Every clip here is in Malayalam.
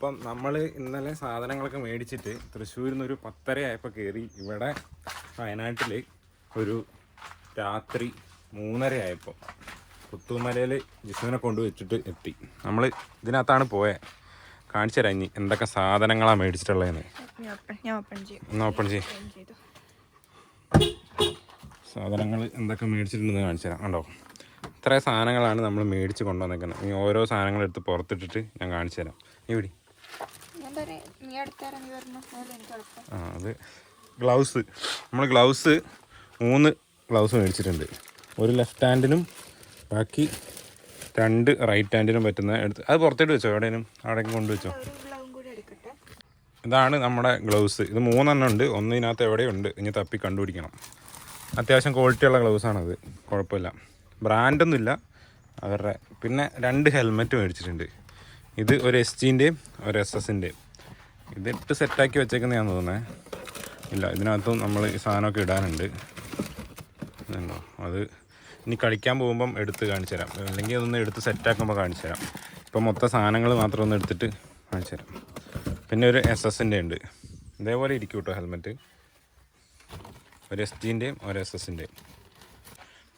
അപ്പം നമ്മൾ ഇന്നലെ സാധനങ്ങളൊക്കെ മേടിച്ചിട്ട് തൃശ്ശൂരിൽ നിന്നൊരു 10:30 ആയപ്പോൾ കയറി. ഇവിടെ വയനാട്ടിൽ ഒരു രാത്രി 3:30 ആയപ്പോൾ പുത്തുമലയിൽ ജിസുവിനെ കൊണ്ടുവച്ചിട്ട് എത്തി. നമ്മൾ ഇതിനകത്താണ് പോയത്. കാണിച്ചു തരാം ഇനി എന്തൊക്കെ സാധനങ്ങളാണ് മേടിച്ചിട്ടുള്ളതെന്ന്. ഒന്ന് ഓപ്പൺ ചെയ്യും. സാധനങ്ങൾ എന്തൊക്കെ മേടിച്ചിട്ടുണ്ടെന്ന് കാണിച്ചു തരാം. കണ്ടോ, ഇത്ര സാധനങ്ങളാണ് നമ്മൾ മേടിച്ച് കൊണ്ടുവന്നേക്കുന്നത്. ഇനി ഓരോ സാധനങ്ങളെടുത്ത് പുറത്തിട്ടിട്ട് ഞാൻ കാണിച്ചു തരാം. ഇവിടെ അത് ഗ്ലൗസ്. നമ്മൾ ഗ്ലൗസ് 3 ഗ്ലൗസ് മേടിച്ചിട്ടുണ്ട്. ഒരു ലെഫ്റ്റ് ഹാൻഡിനും ബാക്കി 2 റൈറ്റ് ഹാൻഡിനും പറ്റുന്ന എടുത്ത് അത് പുറത്തോട്ട് വെച്ചോ, എവിടെയും അവിടേക്ക് കൊണ്ടുവച്ചോ. ഇതാണ് നമ്മുടെ ഗ്ലൗസ്. ഇത് 3 എണ്ണം ഉണ്ട്. ഒന്നിനകത്ത് എവിടെയുണ്ട്, ഇനി തപ്പി കണ്ടുപിടിക്കണം. അത്യാവശ്യം ക്വാളിറ്റിയുള്ള ഗ്ലൗസാണത്, കുഴപ്പമില്ല, ബ്രാൻഡൊന്നുമില്ല അവരുടെ. പിന്നെ 2 ഹെൽമെറ്റ് മേടിച്ചിട്ടുണ്ട്. ഇത് ഒരു SGൻ്റെയും ഒരു SS-ൻ്റെയും. ഇതിട്ട് സെറ്റാക്കി വെച്ചേക്കുന്നത് ഞാൻ തോന്നുന്നത്. ഇല്ല, ഇതിനകത്തും നമ്മൾ ഈ സാധനമൊക്കെ ഇടാനുണ്ട്. ഉണ്ടോ, അത് ഇനി കളിക്കാൻ പോകുമ്പം എടുത്ത് കാണിച്ചു തരാം, അല്ലെങ്കിൽ അതൊന്ന് എടുത്ത് സെറ്റാക്കുമ്പോൾ കാണിച്ചു തരാം. ഇപ്പം മൊത്തം സാധനങ്ങൾ മാത്രം ഒന്ന് എടുത്തിട്ട് കാണിച്ചു തരാം. പിന്നെ ഒരു SS-ൻ്റെ ഉണ്ട്, ഇതേപോലെ ഇരിക്കും കേട്ടോ ഹെൽമെറ്റ്. ഒരു SGൻ്റെയും ഒരു SS-ൻ്റെയും.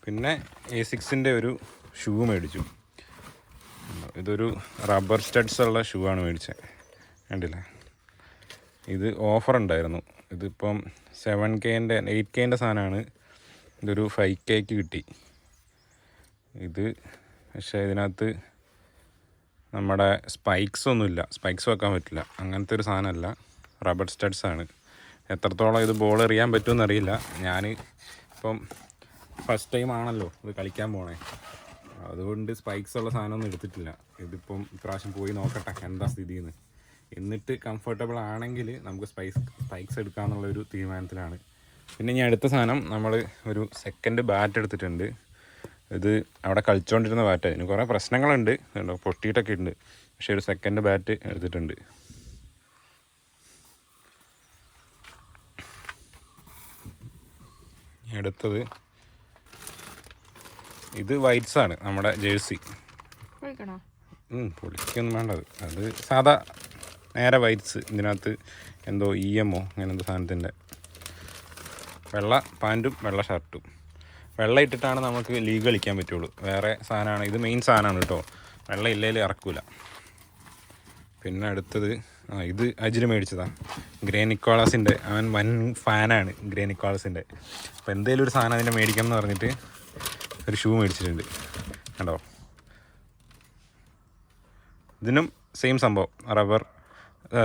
പിന്നെ A6-ൻ്റെ ഒരു ഷൂ മേടിച്ചു. ഇതൊരു റബ്ബർ സ്റ്റഡ്സ് ഉള്ള ഷൂ ആണ് മേടിച്ചത്, കണ്ടില്ലേ. ഇത് ഓഫർ ഉണ്ടായിരുന്നു. ഇതിപ്പം 7Kൻ്റെ 8Kൻ്റെ സാധനമാണ്. ഇതൊരു 5Kക്ക് കിട്ടി. ഇത് പക്ഷേ ഇതിനകത്ത് നമ്മുടെ സ്പൈക്സ് ഒന്നുമില്ല, സ്പൈക്സ് വെക്കാൻ പറ്റില്ല, അങ്ങനത്തെ ഒരു സാധനമല്ല, റബ്ബർ സ്റ്റഡ്സ് ആണ്. എത്രത്തോളം ഇത് ബോൾ എറിയാൻ പറ്റുമെന്ന് അറിയില്ല. ഞാൻ ഇപ്പം ഫസ്റ്റ് ടൈം ആണല്ലോ ഇത് കളിക്കാൻ പോണേ, അതുകൊണ്ട് സ്പൈക്സ് ഉള്ള സാധനമൊന്നും എടുത്തിട്ടില്ല. ഇതിപ്പം ഇപ്രാവശ്യം പോയി നോക്കട്ടെ എന്താ സ്ഥിതിയെന്ന്. എന്നിട്ട് കംഫർട്ടബിൾ ആണെങ്കിൽ നമുക്ക് സ്പൈക്സ് എടുക്കാമെന്നുള്ളൊരു തീരുമാനത്തിലാണ്. പിന്നെ ഞാൻ എടുത്ത സാധനം, നമ്മൾ ഒരു സെക്കൻഡ് ബാറ്റ് എടുത്തിട്ടുണ്ട്. ഇത് അവിടെ കളിച്ചുകൊണ്ടിരുന്ന ബാറ്റ്, അതിന് കുറേ പ്രശ്നങ്ങളുണ്ട്, പൊട്ടിയിട്ടൊക്കെ ഉണ്ട്. പക്ഷേ ഒരു സെക്കൻഡ് ബാറ്റ് എടുത്തിട്ടുണ്ട്. എടുത്തത് ഇത് വൈറ്റ്സ് ആണ്, നമ്മുടെ ജേഴ്സി. പൊളിക്കൊന്നും വേണ്ടത്, അത് സാധാ നേരെ വൈറ്റ്സ്. ഇതിനകത്ത് എന്തോ EMO അങ്ങനെ എന്തോ സാധനത്തിൻ്റെ വെള്ള പാൻറ്റും വെള്ള ഷർട്ടും. വെള്ള ഇട്ടിട്ടാണ് നമുക്ക് ലീഗ് കളിക്കാൻ പറ്റുള്ളൂ. വേറെ സാധനമാണ് ഇത്, മെയിൻ സാധനമാണ് കേട്ടോ, വെള്ള ഇല്ലെങ്കിൽ ഇറക്കില്ല. പിന്നെ അടുത്തത് ഇത് അജിന് മേടിച്ചതാണ്, ഗ്രേ നിക്കോളാസിൻ്റെ. അവൻ വൻ ഫാനാണ് ഗ്രേ നിക്കോളാസിൻ്റെ. അപ്പോൾ എന്തെങ്കിലും ഒരു സാധനം അതിൻ്റെ മേടിക്കണം എന്ന് പറഞ്ഞിട്ട് ഒരു ഷൂ മേടിച്ചിട്ടുണ്ട്, കണ്ടോ. ഇതിനും സെയിം സംഭവം, റബ്ബർ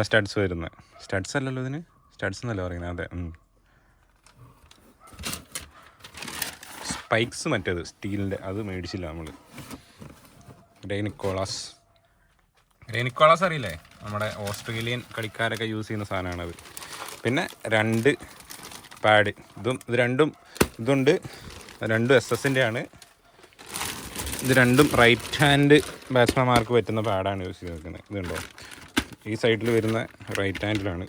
സ്റ്റഡ്സ് വരുന്ന. സ്റ്റഡ്സ് അല്ലല്ലോ ഇതിന്, സ്റ്റഡ്സ് എന്നല്ല പറയുന്നത്. അതെ, സ്പൈക്സ് മറ്റേത് സ്റ്റീലിൻ്റെ, അത് മേടിച്ചില്ല നമ്മൾ. ഗ്രേ നിക്കോളാസ് അറിയില്ലേ, നമ്മുടെ ഓസ്ട്രേലിയൻ കളിക്കാരൊക്കെ യൂസ് ചെയ്യുന്ന സാധനമാണത്. പിന്നെ 2 പാഡ്, ഇത് രണ്ടും ഇതുണ്ട്. 2 SS-ൻ്റെ ആണ്. ഇത് രണ്ടും റൈറ്റ് ഹാൻഡ് ബാറ്റ്സ്മാൻമാർക്ക് പറ്റുന്ന പാഡാണ് യൂസ് ചെയ്തിരിക്കുന്നത്. ഇതുണ്ടോ, ഈ സൈഡിൽ വരുന്ന റൈറ്റ് ഹാൻഡിലാണ്.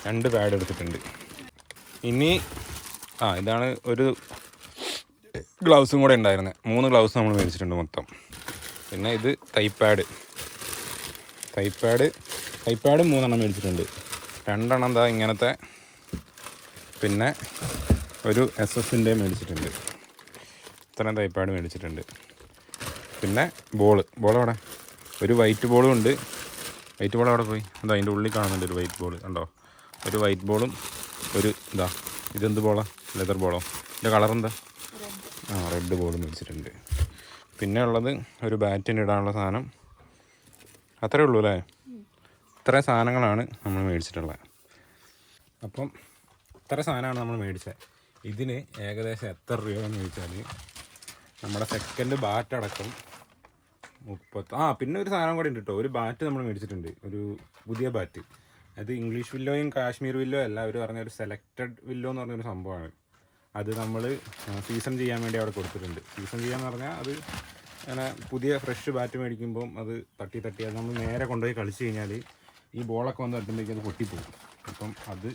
2 പാഡ് എടുത്തിട്ടുണ്ട്. ഇനി ഇതാണ് ഒരു ഗ്ലൗസും കൂടെ ഉണ്ടായിരുന്നത്. 3 ഗ്ലൗസ് നമ്മൾ മേടിച്ചിട്ടുണ്ട് മൊത്തം. പിന്നെ ഇത് തൈപ്പാഡ് 3 എണ്ണം മേടിച്ചിട്ടുണ്ട്. 2 എണ്ണം എന്താ ഇങ്ങനത്തെ, പിന്നെ ഒരു SS-ൻ്റെ മേടിച്ചിട്ടുണ്ട്. ഇത്രയും തൈപ്പാഡ് മേടിച്ചിട്ടുണ്ട്. പിന്നെ ബോൾ അവിടെ ഒരു വൈറ്റ് ബോളും ഉണ്ട്. വൈറ്റ് ബോൾ അവിടെ പോയി, എന്താ അതിൻ്റെ ഉള്ളിൽ കാണുന്നുണ്ട് ഒരു വൈറ്റ് ബോൾ, കണ്ടോ. ഒരു വൈറ്റ് ബോളും ഒരു ഇതെന്ത് ബോളാ, ലെതർ ബോളോ, ഇതിൻ്റെ കളർ എന്താ, റെഡ് ബോളും മേടിച്ചിട്ടുണ്ട്. പിന്നെ ഉള്ളത് ഒരു ബാറ്റിന് ഇടാനുള്ള സാധനം. അത്രേ ഉള്ളൂ അല്ലേ. ഇത്രയും സാധനങ്ങളാണ് നമ്മൾ മേടിച്ചിട്ടുള്ളത്. അപ്പം ഇത്ര സാധനമാണ് നമ്മൾ മേടിച്ചത്. ഇതിന് ഏകദേശം എത്ര രൂപയെന്ന് ചോദിച്ചാൽ, നമ്മുടെ സെക്കൻഡ് ബാറ്റ് അടക്കം 30. പിന്നെ ഒരു സാധനം കൂടി ഉണ്ട് കേട്ടോ, ഒരു ബാറ്റ് നമ്മൾ മേടിച്ചിട്ടുണ്ട്, ഒരു പുതിയ ബാറ്റ്. അത് ഇംഗ്ലീഷ് വില്ലോയും കാശ്മീർ വില്ലോ അല്ല, അവർ പറഞ്ഞ ഒരു സെലക്റ്റഡ് വില്ലോ എന്ന് പറഞ്ഞൊരു സംഭവമാണ്. അത് നമ്മൾ സീസൺ ചെയ്യാൻ വേണ്ടി അവിടെ കൊടുത്തിട്ടുണ്ട്. സീസൺ ചെയ്യാന്ന് പറഞ്ഞാൽ അത് അങ്ങനെ പുതിയ ഫ്രഷ് ബാറ്റ് മേടിക്കുമ്പം അത് തട്ടി അത് നമ്മൾ നേരെ കൊണ്ടുപോയി കളിച്ച് കഴിഞ്ഞാൽ ഈ ബോളൊക്കെ വന്ന് തട്ടുമ്പോഴേക്കും അത് പൊട്ടിപ്പോകും. അപ്പം അത്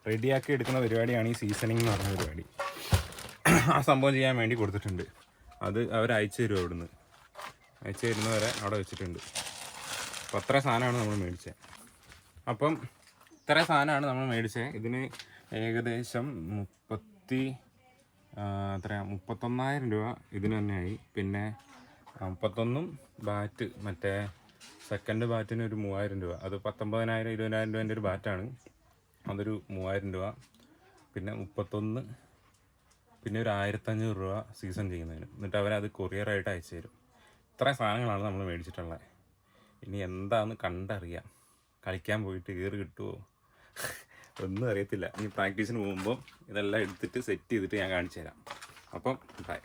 റെഡിയാക്കി എടുക്കുന്ന പരിപാടിയാണ് ഈ സീസണിങ് എന്ന് പറഞ്ഞ പരിപാടി. ആ സംഭവം ചെയ്യാൻ വേണ്ടി കൊടുത്തിട്ടുണ്ട്. അത് അവർ അയച്ചു തരും, അവിടുന്ന് അയച്ചു തരുന്നവരെ അവിടെ വെച്ചിട്ടുണ്ട്. അപ്പോൾ അത്ര സാധനമാണ് നമ്മൾ മേടിച്ചത്. അപ്പം ഇത്ര സാധനമാണ് നമ്മൾ മേടിച്ചത്. ഇതിന് ഏകദേശം 31,000 രൂപ ഇതിന് തന്നെയായി. പിന്നെ 31 ബാറ്റ്, മറ്റേ സെക്കൻഡ് ബാറ്റിന് ഒരു 3,000 രൂപ. അത് 19,000 20,000 രൂപേൻ്റെ ഒരു ബാറ്റാണ്, അതൊരു 3,000 രൂപ. പിന്നെ 31, പിന്നെ ഒരു 1,500 രൂപ സീസൺ ചെയ്യുന്നതിന്. എന്നിട്ട് അവരത് കൊറിയറായിട്ട് അയച്ചു തരും. ഇത്രയും സാധനങ്ങളാണ് നമ്മൾ മേടിച്ചിട്ടുള്ളത്. ഇനി എന്താണെന്ന് കണ്ടറിയാം. കളിക്കാൻ പോയിട്ട് കയറി കിട്ടുമോ ഒന്നും അറിയത്തില്ല. ഇനി പ്രാക്ടീസിന് പോകുമ്പോൾ ഇതെല്ലാം എടുത്തിട്ട് സെറ്റ് ചെയ്തിട്ട് ഞാൻ കാണിച്ചു തരാം. അപ്പം ബൈ.